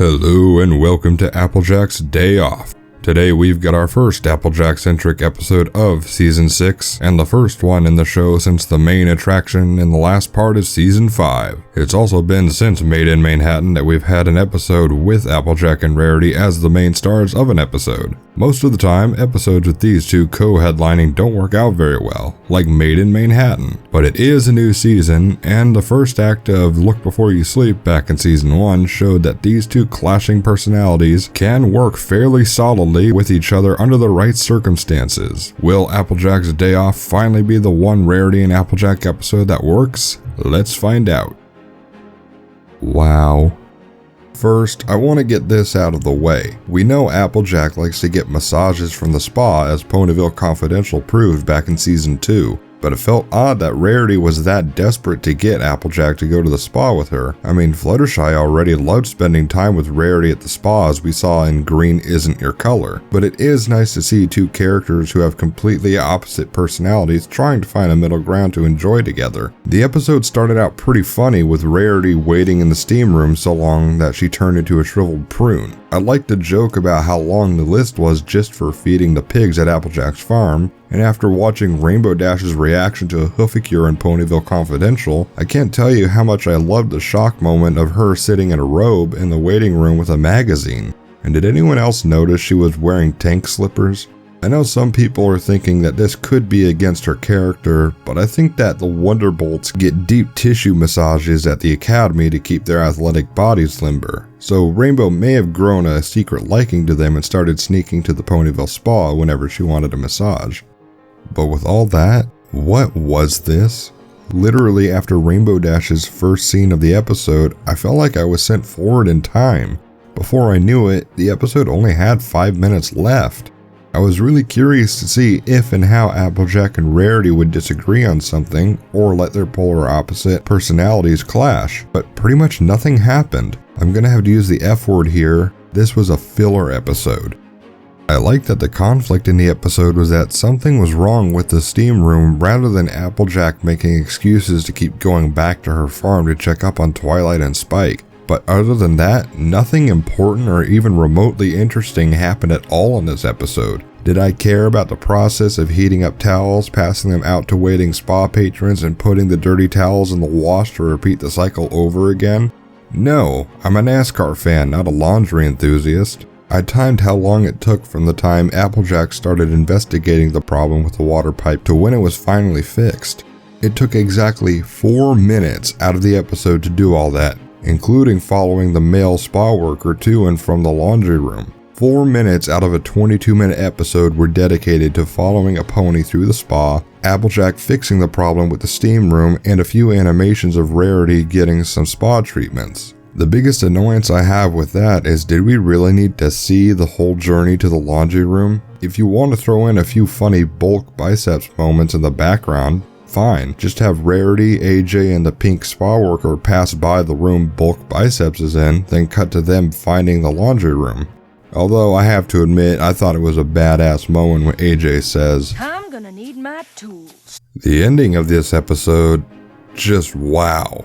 Hello and welcome to Applejack's Day Off. Today we've got our first Applejack-centric episode of Season 6, and the first one in the show since the main attraction in the last part of Season 5. It's also been since Made in Manhattan that we've had an episode with Applejack and Rarity as the main stars of an episode. Most of the time, episodes with these two co-headlining don't work out very well, like Made in Manhattan. But it is a new season, and the first act of Look Before You Sleep back in Season 1 showed that these two clashing personalities can work fairly solidly with each other under the right circumstances. Will Applejack's Day Off finally be the one Rarity and Applejack episode that works? Let's find out. Wow. First, I want to get this out of the way. We know Applejack likes to get massages from the spa, as Ponyville Confidential proved back in Season 2. But it felt odd that Rarity was that desperate to get Applejack to go to the spa with her. I mean, Fluttershy already loved spending time with Rarity at the spa, as we saw in Green Isn't Your Color. But it is nice to see two characters who have completely opposite personalities trying to find a middle ground to enjoy together. The episode started out pretty funny, with Rarity waiting in the steam room so long that she turned into a shriveled prune. I liked the joke about how long the list was just for feeding the pigs at Applejack's farm, and after watching Rainbow Dash's reaction to a Hooficure in Ponyville Confidential, I can't tell you how much I loved the shock moment of her sitting in a robe in the waiting room with a magazine. And did anyone else notice she was wearing tank slippers? I know some people are thinking that this could be against her character, but I think that the Wonderbolts get deep tissue massages at the academy to keep their athletic bodies limber. So Rainbow may have grown a secret liking to them and started sneaking to the Ponyville spa whenever she wanted a massage. But with all that, what was this? Literally after Rainbow Dash's first scene of the episode, I felt like I was sent forward in time. Before I knew it, the episode only had 5 minutes left. I was really curious to see if and how Applejack and Rarity would disagree on something, or let their polar opposite personalities clash, but pretty much nothing happened. I'm gonna have to use the F word here. This was a filler episode. I liked that the conflict in the episode was that something was wrong with the steam room rather than Applejack making excuses to keep going back to her farm to check up on Twilight and Spike. But other than that, nothing important or even remotely interesting happened at all in this episode. Did I care about the process of heating up towels, passing them out to waiting spa patrons, and putting the dirty towels in the wash to repeat the cycle over again? No, I'm a NASCAR fan, not a laundry enthusiast. I timed how long it took from the time Applejack started investigating the problem with the water pipe to when it was finally fixed. It took exactly 4 minutes out of the episode to do all that, including following the male spa worker to and from the laundry room. 4 minutes out of a 22-minute episode were dedicated to following a pony through the spa, Applejack fixing the problem with the steam room, and a few animations of Rarity getting some spa treatments. The biggest annoyance I have with that is, did we really need to see the whole journey to the laundry room? If you want to throw in a few funny bulk biceps moments in the background, fine, just have Rarity, AJ, and the pink spa worker pass by the room bulk biceps is in, then cut to them finding the laundry room. Although I have to admit, I thought it was a badass moment when AJ says, "I'm gonna need my tools." The ending of this episode, just wow.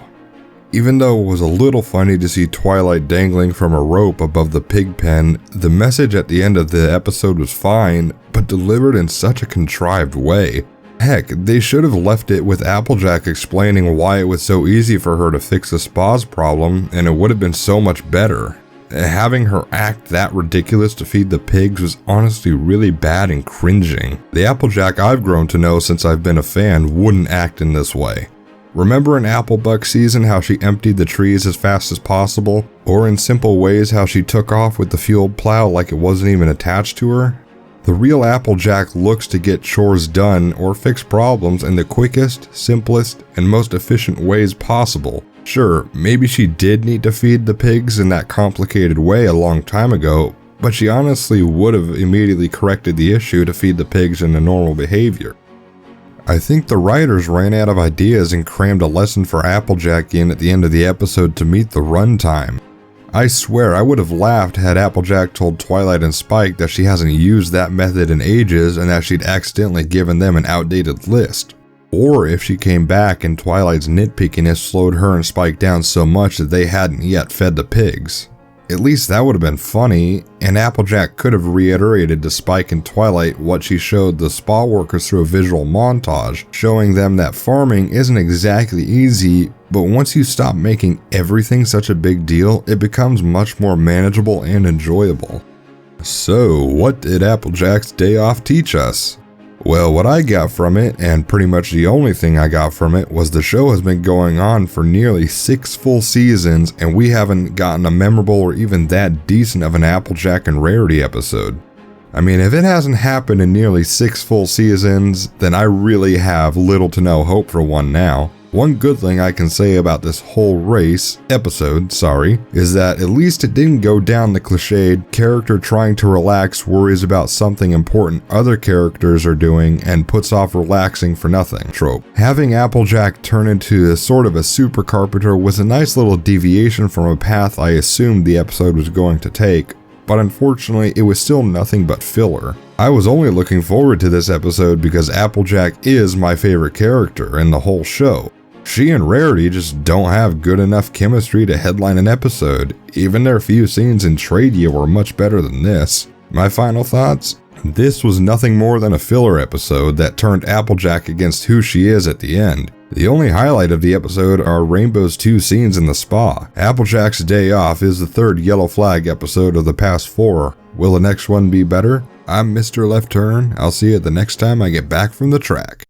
Even though it was a little funny to see Twilight dangling from a rope above the pig pen, the message at the end of the episode was fine, but delivered in such a contrived way. Heck, they should have left it with Applejack explaining why it was so easy for her to fix the spa's problem, and it would have been so much better. Having her act that ridiculous to feed the pigs was honestly really bad and cringing. The Applejack I've grown to know since I've been a fan wouldn't act in this way. Remember in Applebuck season how she emptied the trees as fast as possible? Or in Simple Ways how she took off with the fuel plow like it wasn't even attached to her? The real Applejack looks to get chores done or fix problems in the quickest, simplest, and most efficient ways possible. Sure, maybe she did need to feed the pigs in that complicated way a long time ago, but she honestly would have immediately corrected the issue to feed the pigs in a normal behavior. I think the writers ran out of ideas and crammed a lesson for Applejack in at the end of the episode to meet the runtime. I swear I would have laughed had Applejack told Twilight and Spike that she hasn't used that method in ages and that she'd accidentally given them an outdated list. Or if she came back and Twilight's nitpickiness slowed her and Spike down so much that they hadn't yet fed the pigs. At least that would have been funny, and Applejack could have reiterated to Spike and Twilight what she showed the spa workers through a visual montage, showing them that farming isn't exactly easy, but once you stop making everything such a big deal, it becomes much more manageable and enjoyable. So, what did Applejack's day off teach us? Well, what I got from it, and pretty much the only thing I got from it, was the show has been going on for nearly 6 full seasons, and we haven't gotten a memorable or even that decent of an Applejack and Rarity episode. I mean, if it hasn't happened in nearly 6 full seasons, then I really have little to no hope for one now. One good thing I can say about this whole episode, is that at least it didn't go down the cliched character trying to relax worries about something important other characters are doing and puts off relaxing for nothing trope. Having Applejack turn into a sort of a super carpenter was a nice little deviation from a path I assumed the episode was going to take, but unfortunately it was still nothing but filler. I was only looking forward to this episode because Applejack is my favorite character in the whole show. She and Rarity just don't have good enough chemistry to headline an episode. Even their few scenes in Tradia were much better than this. My final thoughts? This was nothing more than a filler episode that turned Applejack against who she is at the end. The only highlight of the episode are Rainbow's 2 scenes in the spa. Applejack's day off is the 3rd yellow flag episode of the past 4. Will the next one be better? I'm Mr. Left Turn. I'll see you the next time I get back from the track.